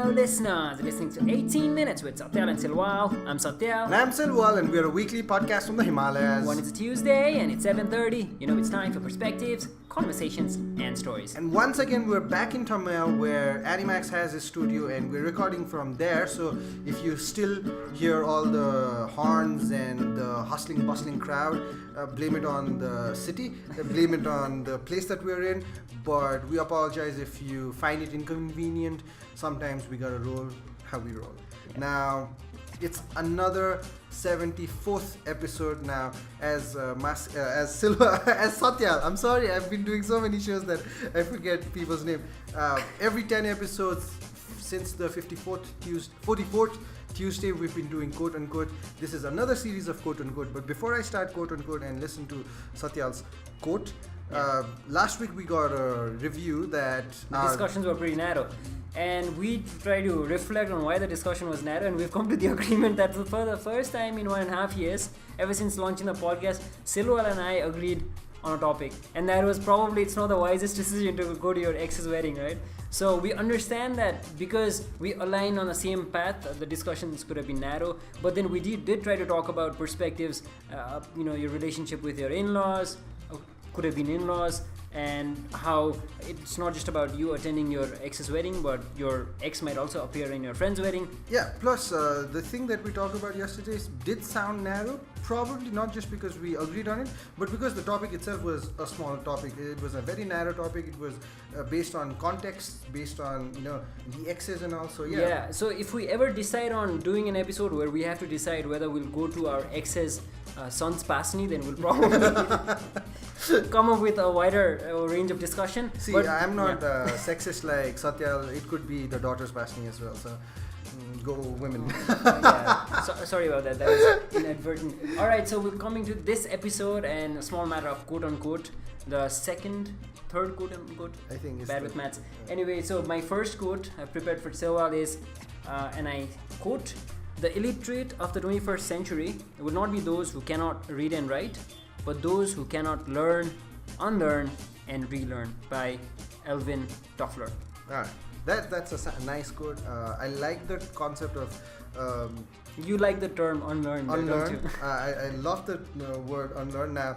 Hello listeners, listening to 18 Minutes with Satyal and Silwal. I'm Satyal. And I'm Silwal, and we're a weekly podcast from the Himalayas. When it's a Tuesday and it's 7:30, you know it's time for perspectives, conversations, and stories. And once again, we're back in Tamil where Animax has his studio and we're recording from there. So if you still hear all the horns and the hustling, bustling crowd, blame it on the city, blame it on the place that we're in. But we apologize if you find it inconvenient. Sometimes we gotta roll how we roll. Yeah. Now, it's another 74th episode now as Satyal. I'm sorry, I've been doing so many shows that I forget people's name. Every 10 episodes since the 44th Tuesday we've been doing quote unquote. This is another series of quote unquote. But before I start quote unquote and listen to Satyal's quote, last week we got a review that the discussions were pretty narrow. And we try to reflect on why the discussion was narrow, and we've come to the agreement that for the first time in 1.5 years, ever since launching the podcast, Silwal and I agreed on a topic. And that was probably, it's not the wisest decision to go to your ex's wedding, right? So we understand that because we align on the same path, the discussions could have been narrow. But then we did try to talk about perspectives, your relationship with your in-laws, could have been in-laws, and how it's not just about you attending your ex's wedding, but your ex might also appear in your friend's wedding. Yeah, plus the thing that we talked about yesterday did sound narrow, probably not just because we agreed on it, but because the topic itself was a small topic. It was a very narrow topic. It was based on context, based on the exes and all. So yeah. So if we ever decide on doing an episode where we have to decide whether we'll go to our ex's son's pasni, then we'll probably come up with a wider range of discussion. See, but I'm not sexist like Satyal. It could be the daughter's pasni as well. So go women. Sorry about that. That was inadvertent. All right, so we're coming to this episode and a small matter of quote unquote. The third quote unquote. I think it's bad with maths. Anyway, so my first quote I prepared for Silwal is, and I quote: "The illiterate of the 21st century will not be those who cannot read and write, but those who cannot learn, unlearn, and relearn." By Alvin Toffler. Alright, that's a nice quote. I like the concept of. You like the term unlearn, don't you? I love the word unlearn. Now,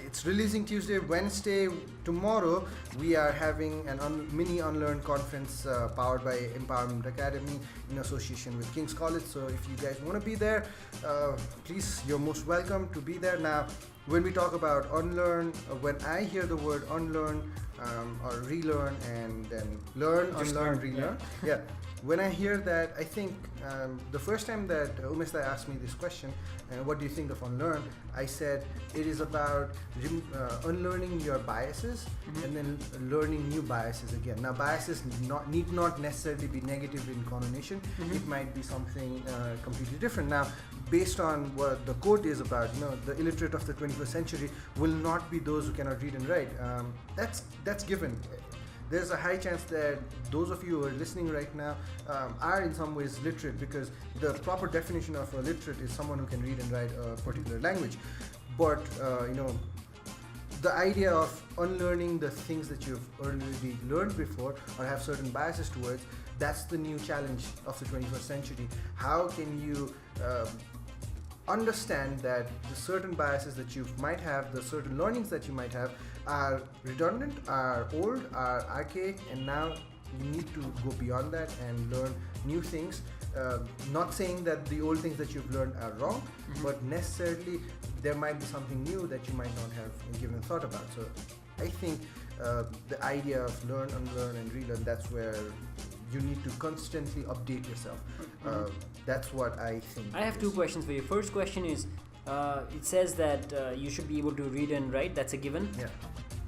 it's releasing Tuesday, Wednesday. Tomorrow, we are having an mini unlearn conference powered by Empowerment Academy in association with King's College. So if you guys want to be there, please, you're most welcome to be there. Now, when we talk about unlearn, when I hear the word unlearn or relearn and then learn, unlearn, relearn, yeah. When I hear that, I think the first time that Umesta asked me this question, what do you think of unlearn? I said it is about unlearning your biases and then learning new biases again. Now, biases need not necessarily be negative in connotation. It might be something completely different. Now, based on what the quote is about, the illiterate of the 21st century will not be those who cannot read and write. That's given. There's a high chance that those of you who are listening right now are in some ways literate, because the proper definition of a literate is someone who can read and write a particular language. But the idea of unlearning the things that you've already learned before or have certain biases towards, that's the new challenge of the 21st century. How can you understand that the certain biases that you might have, the certain learnings that you might have, are redundant, are old, are archaic, and now you need to go beyond that and learn new things. Not saying that the old things that you've learned are wrong, but necessarily there might be something new that you might not have given thought about. So I think the idea of learn, unlearn, and relearn, that's where you need to constantly update yourself. That's what I think. I have two questions for you. First question is, it says that you should be able to read and write. That's a given. Yeah.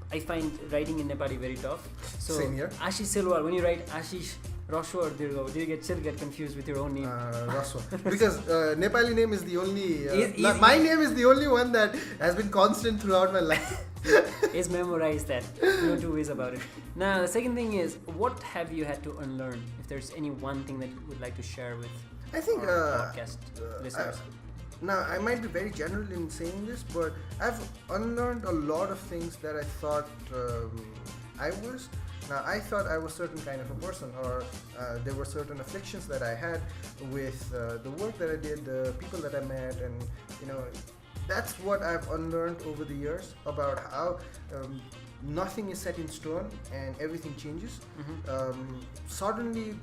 I find writing in Nepali very tough. So Same here. Ashish Silwal, when you write Ashish Rashwa or Dirgo, do you still get confused with your own name? Rashwa. Because Nepali name is the only... my name is the only one that has been constant throughout my life. Is memorize that. No two ways about it. Now, the second thing is, what have you had to unlearn? If there's any one thing that you would like to share with our podcast listeners. Now, I might be very general in saying this, but I've unlearned a lot of things that I thought I was. Now, I thought I was certain kind of a person, or there were certain afflictions that I had with the work that I did, the people that I met, and that's what I've unlearned over the years about how nothing is set in stone and everything changes. Suddenly,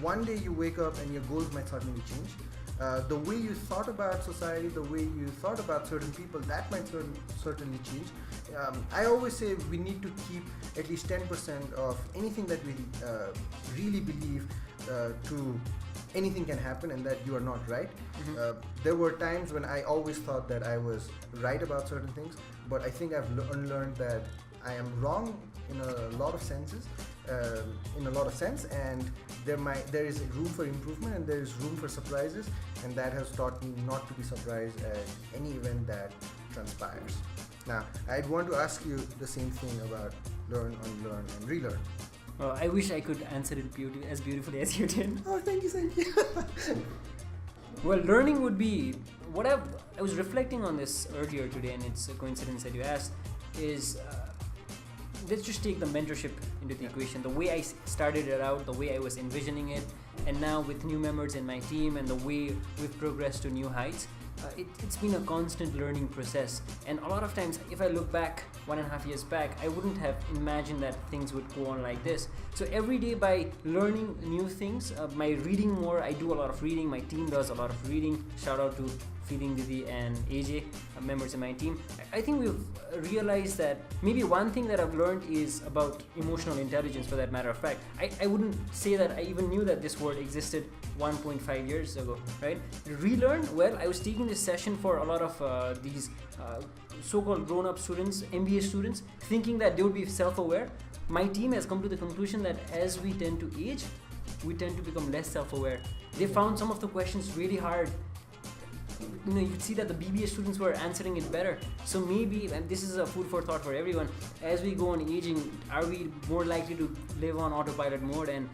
one day you wake up and your goals might suddenly change. The way you thought about society, the way you thought about certain people, that might certainly change. I always say we need to keep at least 10% of anything that we really believe to anything can happen and that you are not right. There were times when I always thought that I was right about certain things, but I think I've unlearned that I am wrong in a lot of senses, and there is room for improvement and there is room for surprises, and that has taught me not to be surprised at any event that transpires. Now, I'd want to ask you the same thing about learn, unlearn, and relearn. Well, I wish I could answer it as beautifully as you did. Oh, thank you. Well, learning would be I was reflecting on this earlier today, and it's a coincidence that you asked. Is let's just take the mentorship into the equation. The way I started it out, the way I was envisioning it, and now with new members in my team and the way we've progressed to new heights, it's been a constant learning process. And a lot of times, if I look back 1.5 years back, I wouldn't have imagined that things would go on like this. So every day, by learning new things, by reading more, I do a lot of reading, my team does a lot of reading. Shout out to Feeling Didi and AJ, members of my team. I think we've realized that maybe one thing that I've learned is about emotional intelligence, for that matter of fact. I wouldn't say that I even knew that this word existed 1.5 years ago, right? Relearn, well, I was taking this session for a lot of these so-called grown-up students, MBA students, thinking that they would be self-aware. My team has come to the conclusion that as we tend to age, we tend to become less self-aware. They found some of the questions really hard. You could see that the BBA students were answering it better. So maybe, and this is a food for thought for everyone, as we go on aging, are we more likely to live on autopilot mode and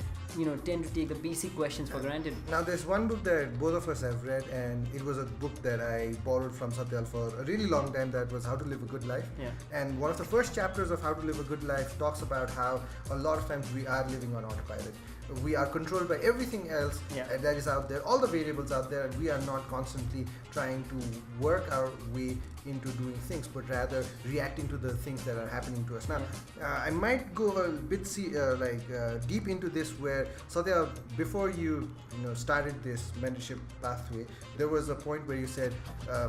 tend to take the basic questions for granted? Now, there's one book that both of us have read, and it was a book that I borrowed from Satyal for a really long time. That was How to Live a Good Life. Yeah. And one of the first chapters of How to Live a Good Life talks about how a lot of times we are living on autopilot. We are controlled by everything else that is out there, all the variables out there, and we are not constantly trying to work our way into doing things, but rather reacting to the things that are happening to us. Now, I might go a bit deep into this, where Satya, before you started this mentorship pathway, there was a point where you said,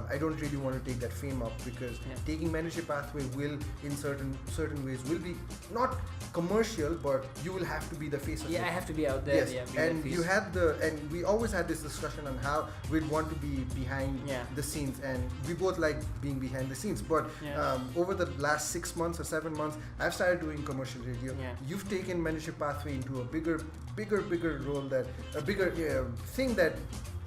I don't really want to take that fame up, because taking mentorship pathway will, in certain ways, will be not commercial, but you will have to be the face of it. I have to be out there. Yes. And we always had this discussion on how we'd want to be behind the scenes, and we both like being behind the scenes. But over the last 6 months or 7 months, I've started doing commercial radio. You've taken mentorship pathway into a bigger role, a bigger thing that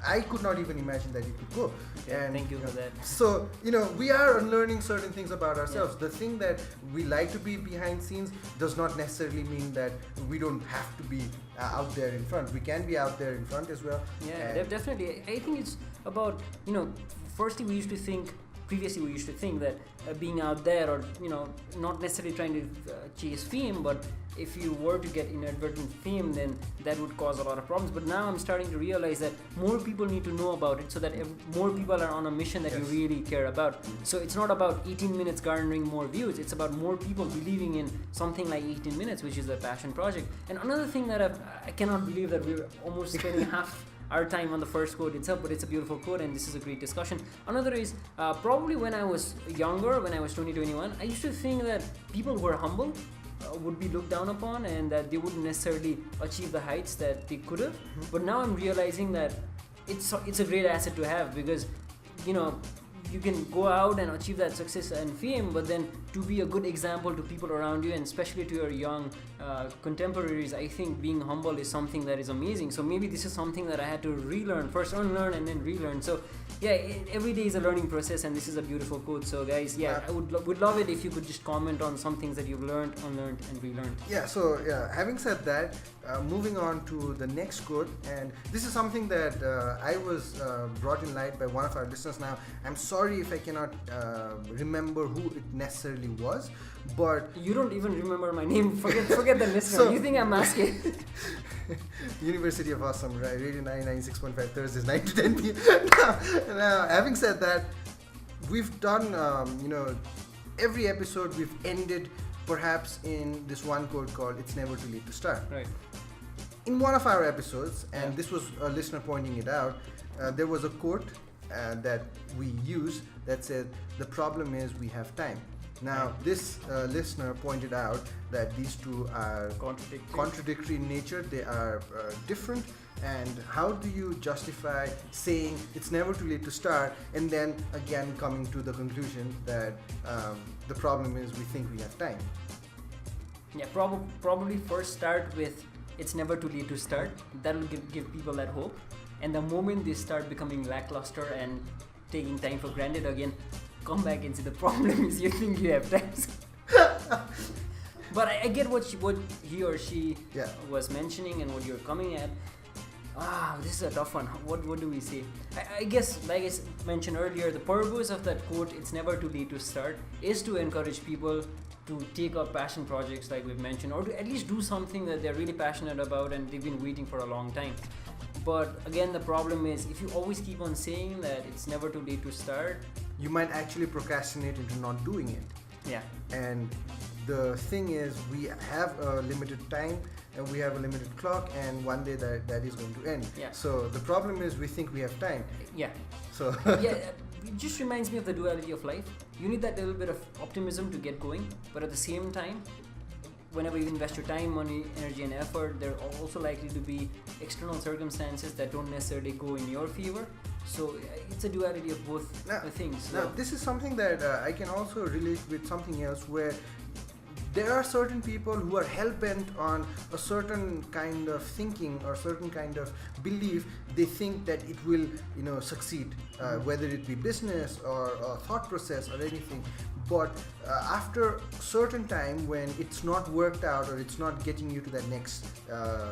I could not even imagine that it could go. And thank you for that. So, we are unlearning certain things about ourselves. The thing that we like to be behind scenes does not necessarily mean that we don't have to be out there in front. We can be out there in front as well. Yeah, definitely. I think it's about, firstly previously we used to think that being out there, or not necessarily trying to chase fame, but if you were to get inadvertent fame, then that would cause a lot of problems. But now I'm starting to realize that more people need to know about it, so that more people are on a mission that you really care about. So it's not about 18 minutes garnering more views, it's about more people believing in something like 18 minutes, which is a passion project. And another thing that I cannot believe that we're almost spending half our time on the first quote itself, but it's a beautiful quote, and this is a great discussion. Another is probably when I was younger, when I was 20, 21, I used to think that people who were humble would be looked down upon, and that they wouldn't necessarily achieve the heights that they could have. But now I'm realizing that it's a great asset to have, because you can go out and achieve that success and fame, but then to be a good example to people around you, and especially to your young contemporaries, I think being humble is something that is amazing. So maybe this is something that I had to relearn, first unlearn and then relearn. So every day is a learning process, and this is a beautiful quote. So guys, I would love it if you could just comment on some things that you've learned, unlearned, and relearned. So having said that, moving on to the next quote, and this is something that I was brought in light by one of our listeners. Now, I'm sorry if I cannot remember who it necessarily was, but you don't even remember my name. Forget the listener. So, you think I'm asking? University of Awesome, right? Radio 996.5 Thursdays 9 to 10 p.m. now, having said that, we've done, every episode we've ended perhaps in this one quote called "It's never too late to start." Right. In one of our episodes, and this was a listener pointing it out, there was a quote that we used that said, "The problem is we have time." Now, this listener pointed out that these two are contradictory in nature. They are different. And how do you justify saying it's never too late to start, and then again coming to the conclusion that the problem is we think we have time? Yeah, probably first start with it's never too late to start. That'll give people that hope. And the moment they start becoming lackluster and taking time for granted again, come back and say the problem is you think you have time. But I get what he or she was mentioning and what you're coming at. This is a tough one. What do we say? I guess, like I mentioned earlier, the purpose of that quote, "It's never too late to start," is to encourage people to take up passion projects like we've mentioned, or to at least do something that they're really passionate about and they've been waiting for a long time. But again, the problem is if you always keep on saying that it's never too late to start, you might actually procrastinate into not doing it. Yeah. And the thing is, we have a limited time and we have a limited clock, and one day that is going to end. Yeah. So the problem is we think we have time. Yeah. So it just reminds me of the duality of life. You need that little bit of optimism to get going, but at the same time, whenever you invest your time, money, energy, and effort, there are also likely to be external circumstances that don't necessarily go in your favor. So it's a duality of both things. Now, this is something that I can also relate with something else, where there are certain people who are hell-bent on a certain kind of thinking or certain kind of belief. They think that it will, succeed, whether it be business or a thought process or anything. But after a certain time, when it's not worked out or it's not getting you to that next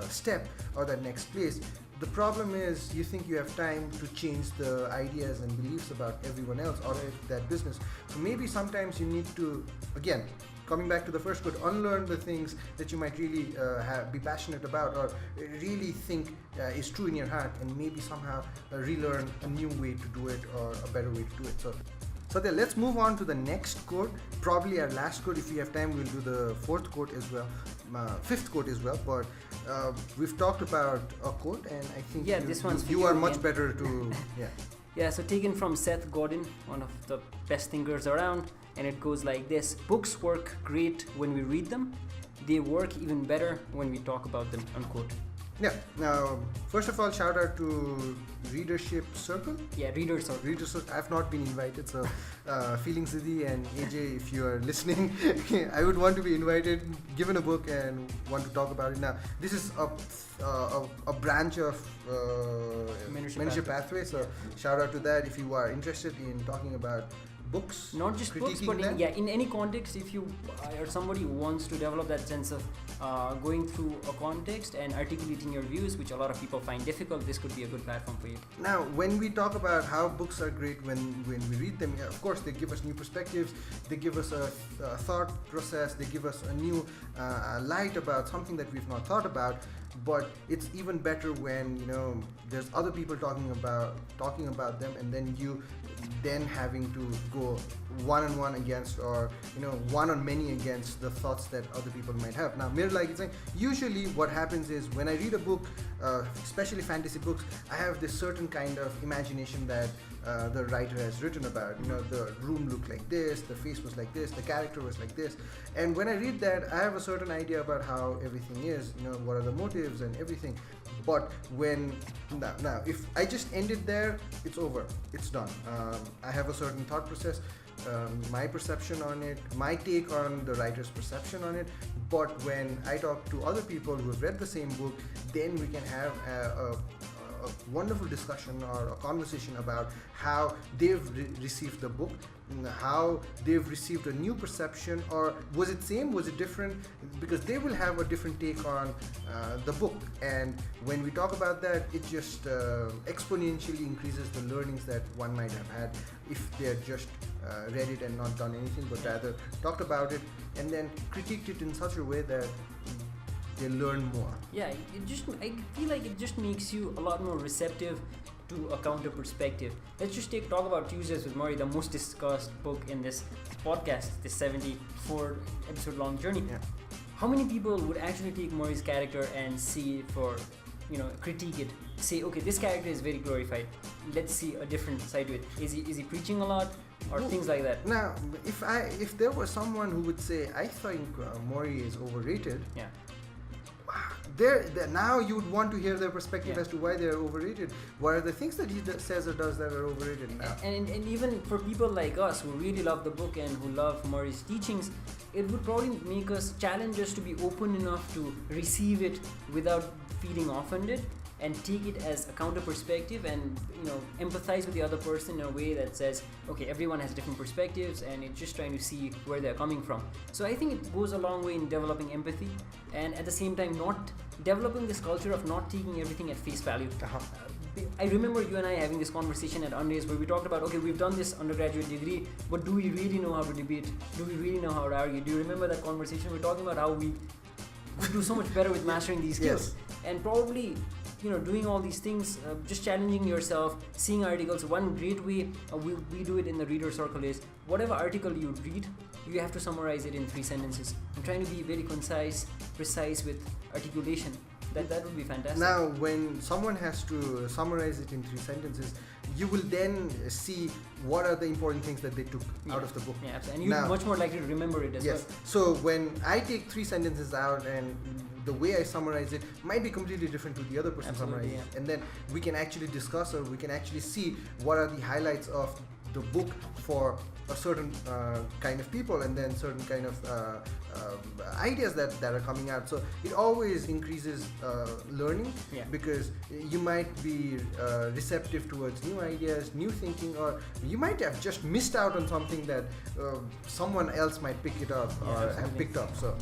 step or that next place, the problem is you think you have time to change the ideas and beliefs about everyone else or that business. So maybe sometimes you need to, again, coming back to the first quote, unlearn the things that you might really be passionate about or really think is true in your heart, and maybe somehow relearn a new way to do it or a better way to do it. So then let's move on to the next quote, probably our last quote. If we have time, we'll do the fifth quote as well. But we've talked about a quote, and I think you are much better to Yeah, so taken from Seth Godin, one of the best thinkers around, and it goes like this: books work great when we read them, they work even better when we talk about them, unquote. Yeah. Now, first of all, shout out to Readership Circle. Yeah, Readers Circle. Readers Circle. I've not been invited, so feeling Siddhi and AJ, if you are listening, I would want to be invited, given a book, and want to talk about it. Now, this is a branch of Mentorship Pathway, so shout out to that if you are interested in talking about books, not just books, but in any context. If you are somebody who wants to develop that sense of going through a context and articulating your views, which a lot of people find difficult, this could be a good platform for you. Now, when we talk about how books are great when we read them, of course they give us new perspectives, they give us a thought process, they give us a new light about something that we've not thought about. But it's even better when there's other people talking about them, and then you having to go one-on-one against, or one-on-many against the thoughts that other people might have. Now, like it's saying, usually what happens is when I read a book, especially fantasy books, I have this certain kind of imagination that the writer has written about. The room looked like this, the face was like this, the character was like this, and when I read that, I have a certain idea about how everything is, what are the motives and everything. But now if I just end it there, it's over, it's done. I have a certain thought process, my perception on it, my take on the writer's perception on it. But when I talk to other people who have read the same book, then we can have a a wonderful discussion or a conversation about how they've received the book, how they've received a new perception, or was it same, was it different, because they will have a different take on the book. And when we talk about that, it just exponentially increases the learnings that one might have had if they had just read it and not done anything, but rather talked about it and then critiqued it in such a way that they learn more. Yeah, I feel like it just makes you a lot more receptive to a counter perspective. Let's just talk about Tuesdays with Murray, the most discussed book in this podcast, this 74 episode long journey. Yeah. How many people would actually take Murray's character and see it for, critique it, say, okay, this character is very glorified, let's see a different side to it. Is he preaching a lot, or things like that? Now, if there was someone who would say, I think Murray is overrated, yeah, now you would want to hear their perspective as to why they are overrated. What are the things that he says or does that are overrated now? And even for people like us who really love the book and who love Murray's teachings, it would probably make us challenge us to be open enough to receive it without feeling offended, and take it as a counter perspective, and empathize with the other person in a way that says, okay, everyone has different perspectives, and it's just trying to see where they're coming from. So I think it goes a long way in developing empathy, and at the same time not developing this culture of not taking everything at face value. I remember you and I having this conversation at Undays where we talked about, okay, we've done this undergraduate degree, but do we really know how to debate? Do we really know how to argue? Do you remember that conversation? We're talking about how we do so much better with mastering these skills. Yes. And probably doing all these things, just challenging yourself, seeing articles. One great way we do it in the reader circle is, whatever article you read, you have to summarize it in 3 sentences. I'm trying to be very concise, precise with articulation. That would be fantastic. Now, when someone has to summarize it in 3 sentences, you will then see what are the important things that they took out of the book. Yeah, absolutely. And you're much more likely to remember it as well. Yes. So when I take 3 sentences out, and the way I summarize it might be completely different to the other person summarizing it. And then we can actually discuss, or we can actually see what are the highlights of the book for a certain kind of people, and then certain kind of ideas that are coming out. So it always increases learning, because you might be receptive towards new ideas, new thinking, or you might have just missed out on something that someone else might pick it up or have picked up. So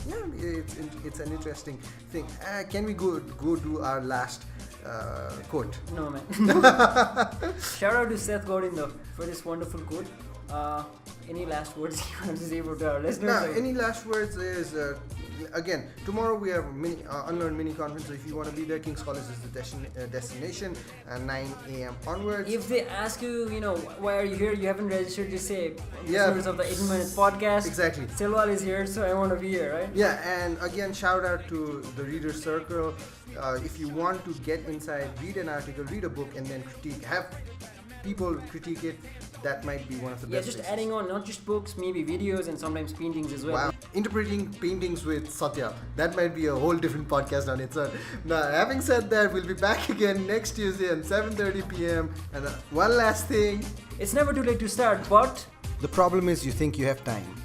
it's an interesting thing. Can we go do our last quote? No, man. Shout out to Seth Godin though for this wonderful quote. Any last words you want to say about our listeners? No, any last words is, again, tomorrow we have a Unlearn mini conference, so if you want to be there, King's College is the destination, 9 a.m. onwards. If they ask you, why are you here, you haven't registered, just say, listeners of the 18 Minutes podcast. Exactly. Silwal is here, so I want to be here, right? Yeah, and again, shout out to the Reader Circle. If you want to get inside, read an article, read a book, and then have people critique it, that might be one of the best. Just adding on, not just books, maybe videos and sometimes paintings as well. Wow. Interpreting paintings with Satya. That might be a whole different podcast on its own. Now, having said that, we'll be back again next Tuesday at 7:30 p.m. And one last thing. It's never too late to start, but the problem is you think you have time.